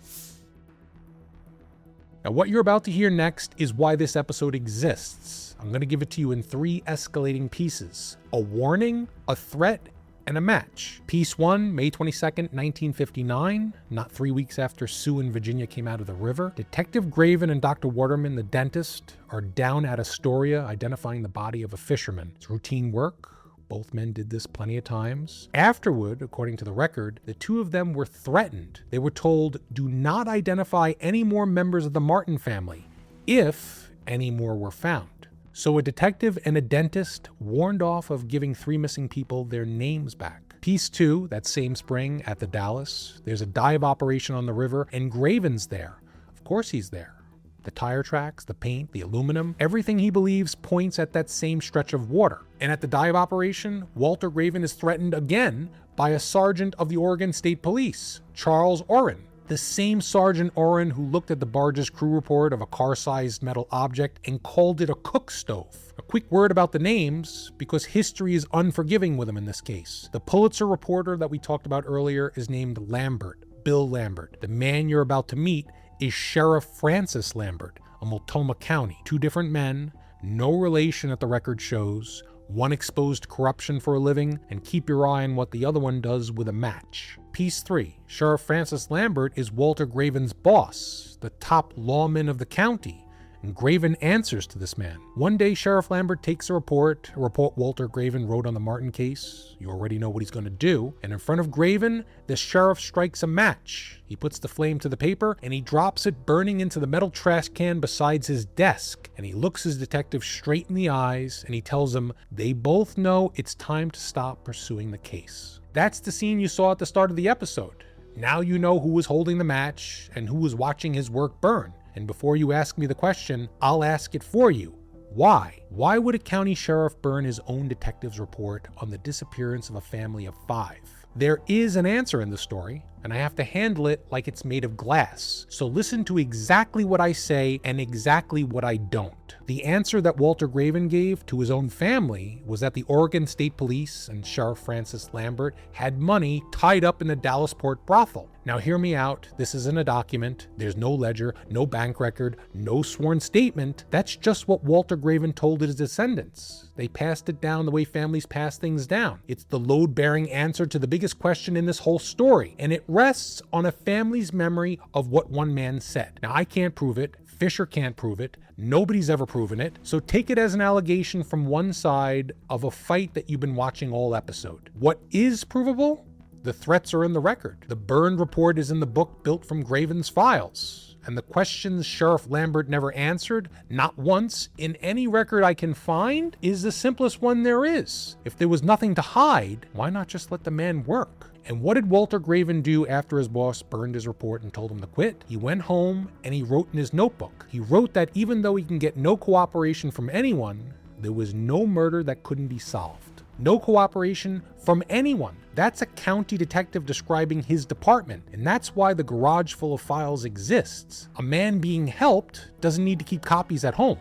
Now, what you're about to hear next is why this episode exists. I'm going to give it to you in 3 escalating pieces: a warning, a threat, and a match. Piece 1, May 22nd, 1959, not 3 weeks after Sue and Virginia came out of the river. Detective Graven and Dr. Waterman, the dentist, are down at Astoria identifying the body of a fisherman. It's routine work. Both men did this plenty of times. Afterward, according to the record, the 2 of them were threatened. They were told, do not identify any more members of the Martin family, if any more were found. So a detective and a dentist warned off of giving 3 missing people their names back. Piece 2, that same spring at the Dallas, there's a dive operation on the river, and Graven's there. Of course he's there. The tire tracks, the paint, the aluminum, everything he believes points at that same stretch of water. And at the dive operation, Walter Graven is threatened again by a sergeant of the Oregon State Police, Charles Orrin. The same Sergeant Orrin who looked at the barge's crew report of a car-sized metal object and called it a cook stove. A quick word about the names, because history is unforgiving with him in this case. The Pulitzer reporter that we talked about earlier is named Lambert, Bill Lambert. The man you're about to meet is Sheriff Francis Lambert of Multnomah County. 2 different men, no relation that the record shows. One exposed corruption for a living, and keep your eye on what the other one does with a match. Piece 3, Sheriff Francis Lambert is Walter Graven's boss, the top lawman of the county, and Graven answers to this man. One day, Sheriff Lambert takes a report Walter Graven wrote on the Martin case. You already know what he's going to do. And in front of Graven, the sheriff strikes a match. He puts the flame to the paper, and he drops it burning into the metal trash can beside his desk. And he looks his detective straight in the eyes, and he tells him they both know it's time to stop pursuing the case. That's the scene you saw at the start of the episode. Now you know who was holding the match and who was watching his work burn. And before you ask me the question, I'll ask it for you. Why? Why would a county sheriff burn his own detective's report on the disappearance of a family of 5? There is an answer in the story, and I have to handle it like it's made of glass. So listen to exactly what I say and exactly what I don't. The answer that Walter Graven gave to his own family was that the Oregon State Police and Sheriff Francis Lambert had money tied up in the Dallasport brothel. Now hear me out, this isn't a document, there's no ledger, no bank record, no sworn statement. That's just what Walter Graven told his descendants. They passed it down the way families pass things down. It's the load-bearing answer to the biggest question in this whole story, and it rests on a family's memory of what one man said. Now I can't prove it, Fisher can't prove it, nobody's ever proven it, so take it as an allegation from one side of a fight that you've been watching all episode. What is provable? The threats are in the record. The burned report is in the book built from Graven's files. And the questions Sheriff Lambert never answered, not once, in any record I can find, is the simplest one there is. If there was nothing to hide, why not just let the man work? And what did Walter Graven do after his boss burned his report and told him to quit? He went home and he wrote in his notebook. He wrote that even though he can get no cooperation from anyone, there was no murder that couldn't be solved. No cooperation from anyone. That's a county detective describing his department, and that's why the garage full of files exists. A man being helped doesn't need to keep copies at home.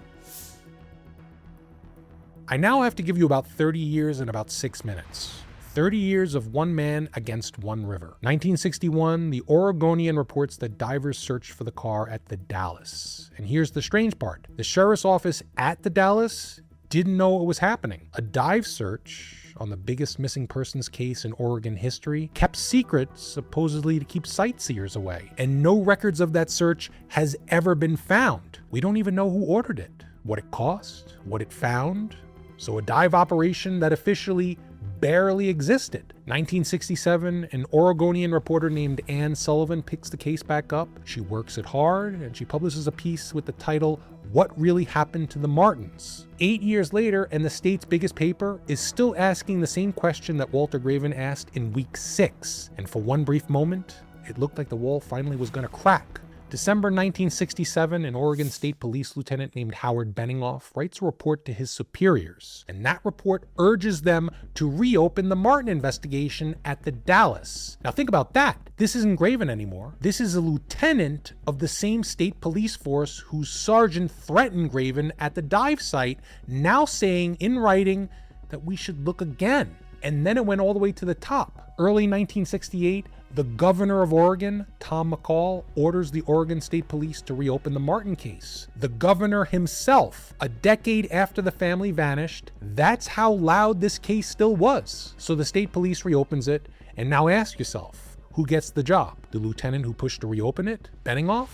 I now have to give you about 30 years and about 6 minutes. 30 years of one man against one river. 1961, the Oregonian reports that divers searched for the car at the Dallas. And here's the strange part. The sheriff's office at the Dallas didn't know what was happening. A dive search on the biggest missing persons case in Oregon history kept secret, supposedly to keep sightseers away. And no records of that search has ever been found. We don't even know who ordered it, what it cost, what it found. So a dive operation that officially barely existed. 1967, an Oregonian reporter named Ann Sullivan picks the case back up. She works it hard, and she publishes a piece with the title, "What Really Happened to the Martins?" 8 years later, and the state's biggest paper is still asking the same question that Walter Graven asked in week 6. And for one brief moment, it looked like the wall finally was going to crack. December 1967, an Oregon State Police lieutenant named Howard Benningoff writes a report to his superiors, and that report urges them to reopen the Martin investigation at the Dalles. Now think about that. This isn't Graven anymore. This is a lieutenant of the same state police force whose sergeant threatened Graven at the dive site, now saying in writing that we should look again. And then it went all the way to the top. Early 1968, the governor of Oregon, Tom McCall, orders the Oregon State Police to reopen the Martin case. The governor himself, a decade after the family vanished, that's how loud this case still was. So the state police reopens it, and now ask yourself, who gets the job? The lieutenant who pushed to reopen it? Benningoff?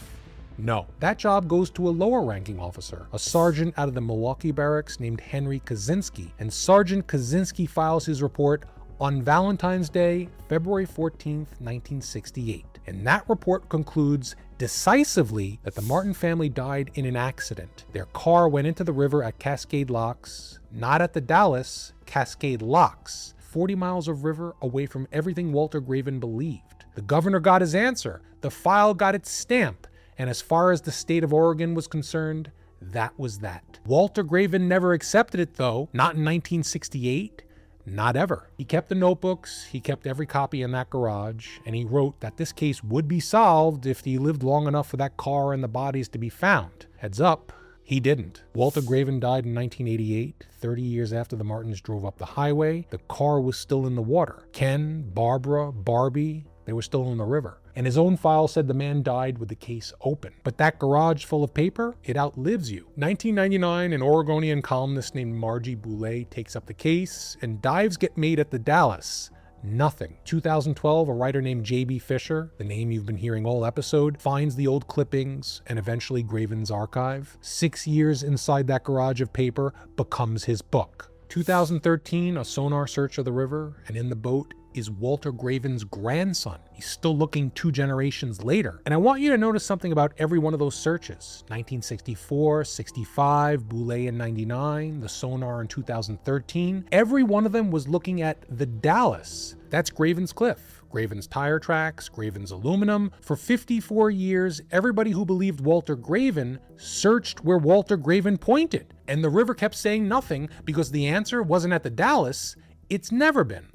No, that job goes to a lower-ranking officer, a sergeant out of the Milwaukee barracks named Henry Kaczynski, and Sergeant Kaczynski files his report on Valentine's Day, February 14th, 1968. And that report concludes decisively that the Martin family died in an accident. Their car went into the river at Cascade Locks, not at the Dalles, Cascade Locks, 40 miles of river away from everything Walter Graven believed. The governor got his answer, the file got its stamp, and as far as the state of Oregon was concerned, that was that. Walter Graven never accepted it though, not in 1968. Not ever. He kept the notebooks, he kept every copy in that garage, and he wrote that this case would be solved if he lived long enough for that car and the bodies to be found. Heads up, he didn't. Walter Graven died in 1988, 30 years after the Martins drove up the highway. The car was still in the water. Ken, Barbara, Barbie, they were still in the river. And his own file said the man died with the case open. But that garage full of paper, it outlives you. 1999, an Oregonian columnist named Margie Boulay takes up the case, and dives get made at the Dalles. Nothing. 2012, a writer named J.B. Fisher, the name you've been hearing all episode, finds the old clippings and eventually Graven's archive. 6 years inside that garage of paper becomes his book. 2013, a sonar search of the river, and in the boat is Walter Graven's grandson. He's still looking 2 generations later. And I want you to notice something about every one of those searches. 1964, 65, Boulay in 99, the sonar in 2013. Every one of them was looking at the Dalles. That's Graven's Cliff, Graven's tire tracks, Graven's aluminum. For 54 years, everybody who believed Walter Graven searched where Walter Graven pointed. And the river kept saying nothing because the answer wasn't at the Dalles. It's never been.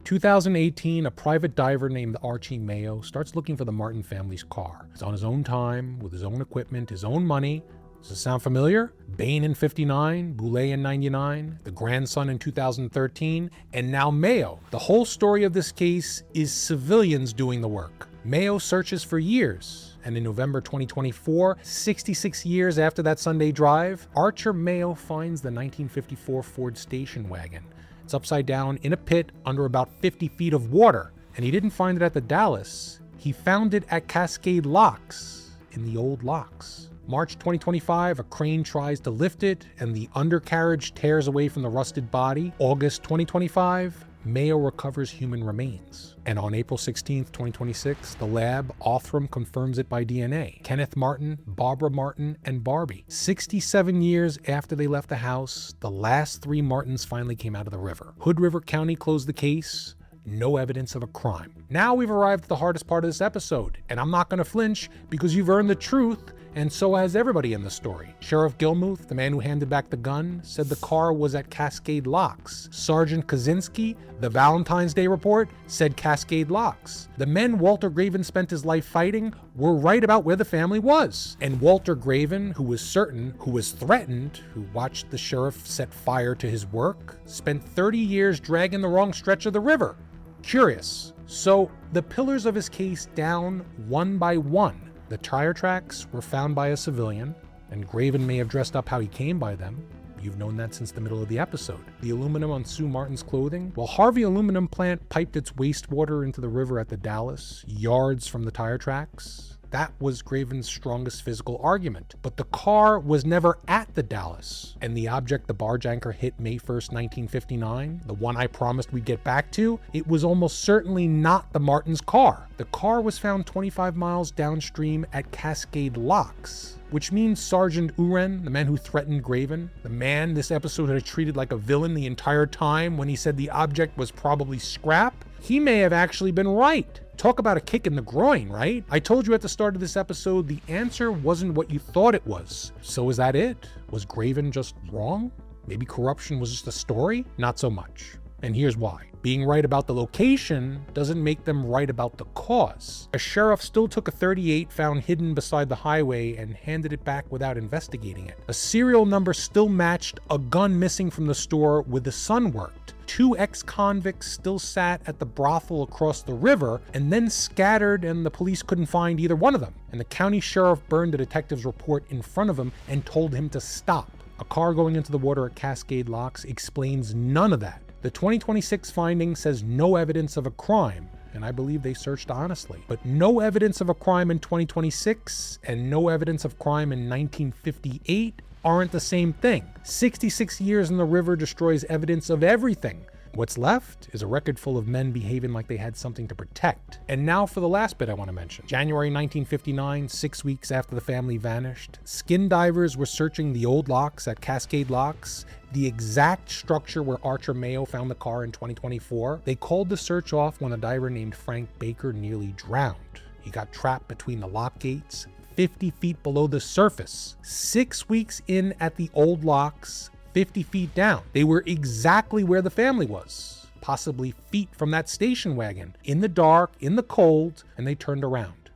2018, a private diver named Archie Mayo starts looking for the Martin family's car. He's on his own time, with his own equipment, his own money. Does this sound familiar? Bain in 59, Boulay in 99, the grandson in 2013, and now Mayo. The whole story of this case is civilians doing the work. Mayo searches for years, and in November 2024, 66 years after that Sunday drive, Archer Mayo finds the 1954 Ford station wagon. It's upside down in a pit under about 50 feet of water. And he didn't find it at the Dalles. He found it at Cascade Locks, in the old locks. March 2025, a crane tries to lift it and the undercarriage tears away from the rusted body. August 2025, Mayo recovers human remains. And on April 16th, 2026, the lab, Othram, confirms it by DNA. Kenneth Martin, Barbara Martin, and Barbie. 67 years after they left the house, the last 3 Martins finally came out of the river. Hood River County closed the case. No evidence of a crime. Now we've arrived at the hardest part of this episode, and I'm not going to flinch because you've earned the truth, and so has everybody in the story. Sheriff Gilmuth, the man who handed back the gun, said the car was at Cascade Locks. Sergeant Kaczynski, the Valentine's Day report, said Cascade Locks. The men Walter Graven spent his life fighting were right about where the family was. And Walter Graven, who was certain, who was threatened, who watched the sheriff set fire to his work, spent 30 years dragging the wrong stretch of the river. Curious. So the pillars of his case down one by one. The tire tracks were found by a civilian, and Graven may have dressed up how he came by them. You've known that since the middle of the episode. The aluminum on Sue Martin's clothing. Well, Harvey Aluminum Plant piped its wastewater into the river at the Dalles, yards from the tire tracks. That was Graven's strongest physical argument. But the car was never at the Dallas. And the object the barge anchor hit May 1st, 1959, the one I promised we'd get back to, it was almost certainly not the Martins' car. The car was found 25 miles downstream at Cascade Locks, which means Sergeant Uren, the man who threatened Graven, the man this episode had treated like a villain the entire time when he said the object was probably scrap, he may have actually been right. Talk about a kick in the groin, right? I told you at the start of this episode, the answer wasn't what you thought it was. So is that it? Was Graven just wrong? Maybe corruption was just a story? Not so much. And here's why. Being right about the location doesn't make them right about the cause. A sheriff still took a .38 found hidden beside the highway and handed it back without investigating it. A serial number still matched a gun missing from the store where the sun worked. 2 ex-convicts still sat at the brothel across the river and then scattered, and the police couldn't find either one of them. And the county sheriff burned the detective's report in front of him and told him to stop. A car going into the water at Cascade Locks explains none of that. The 2026 finding says no evidence of a crime, and I believe they searched honestly. But no evidence of a crime in 2026 and no evidence of crime in 1958 aren't the same thing. 66 years in the river destroys evidence of everything. What's left is a record full of men behaving like they had something to protect. And now for the last bit I want to mention. January 1959, 6 weeks after the family vanished, skin divers were searching the old locks at Cascade Locks, the exact structure where Archer Mayo found the car in 2024. They called the search off when a diver named Frank Baker nearly drowned. He got trapped between the lock gates, 50 feet below the surface. 6 weeks in at the old locks, 50 feet down. They were exactly where the family was, possibly feet from that station wagon, in the dark, in the cold, and they turned around.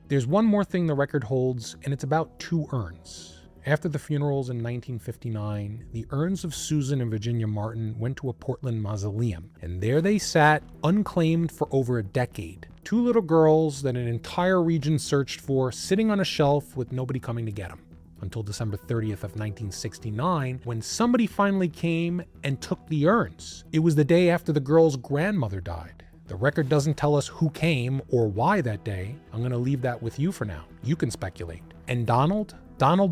There's one more thing the record holds, and it's about 2 urns. After the funerals in 1959, the urns of Susan and Virginia Martin went to a Portland mausoleum, and there they sat, unclaimed for over a decade. 2 little girls that an entire region searched for, sitting on a shelf with nobody coming to get them. Until December 30th of 1969, when somebody finally came and took the urns. It was the day after the girl's grandmother died. The record doesn't tell us who came or why that day. I'm going to leave that with you for now. You can speculate. And Donald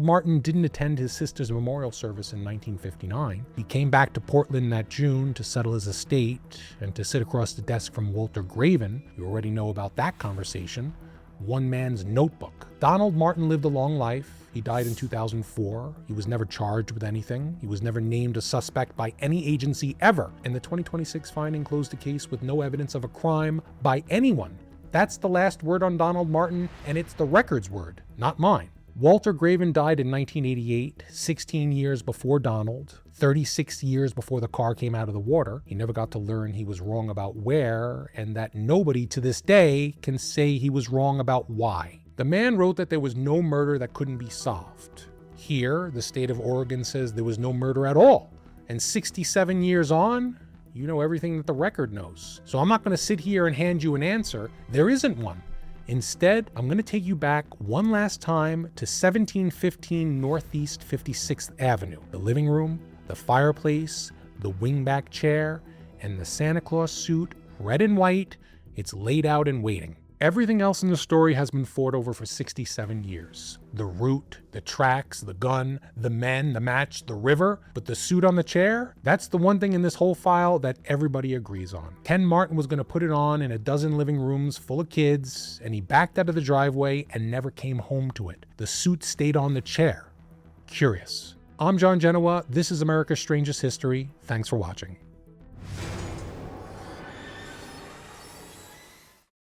Martin didn't attend his sister's memorial service in 1959. He came back to Portland that June to settle his estate and to sit across the desk from Walter Graven. You already know about that conversation. One man's notebook. Donald Martin lived a long life. He died in 2004. He was never charged with anything. He was never named a suspect by any agency ever. And the 2026 finding closed the case with no evidence of a crime by anyone. That's the last word on Donald Martin, and it's the record's word, not mine. Walter Graven died in 1988, 16 years before Donald, 36 years before the car came out of the water. He never got to learn he was wrong about where, and that nobody to this day can say he was wrong about why. The man wrote that there was no murder that couldn't be solved. Here, the state of Oregon says there was no murder at all. And 67 years on, you know everything that the record knows. So I'm not going to sit here and hand you an answer. There isn't one. Instead, I'm going to take you back one last time to 1715 Northeast 56th Avenue. The living room, the fireplace, the wingback chair, and the Santa Claus suit, red and white. It's laid out and waiting. Everything else in the story has been fought over for 67 years. The route, the tracks, the gun, the men, the match, the river, but the suit on the chair, that's the one thing in this whole file that everybody agrees on. Ken Martin was going to put it on in a dozen living rooms full of kids, and he backed out of the driveway and never came home to it. The suit stayed on the chair. Curious. I'm John Genoa. This is America's Strangest History. Thanks for watching.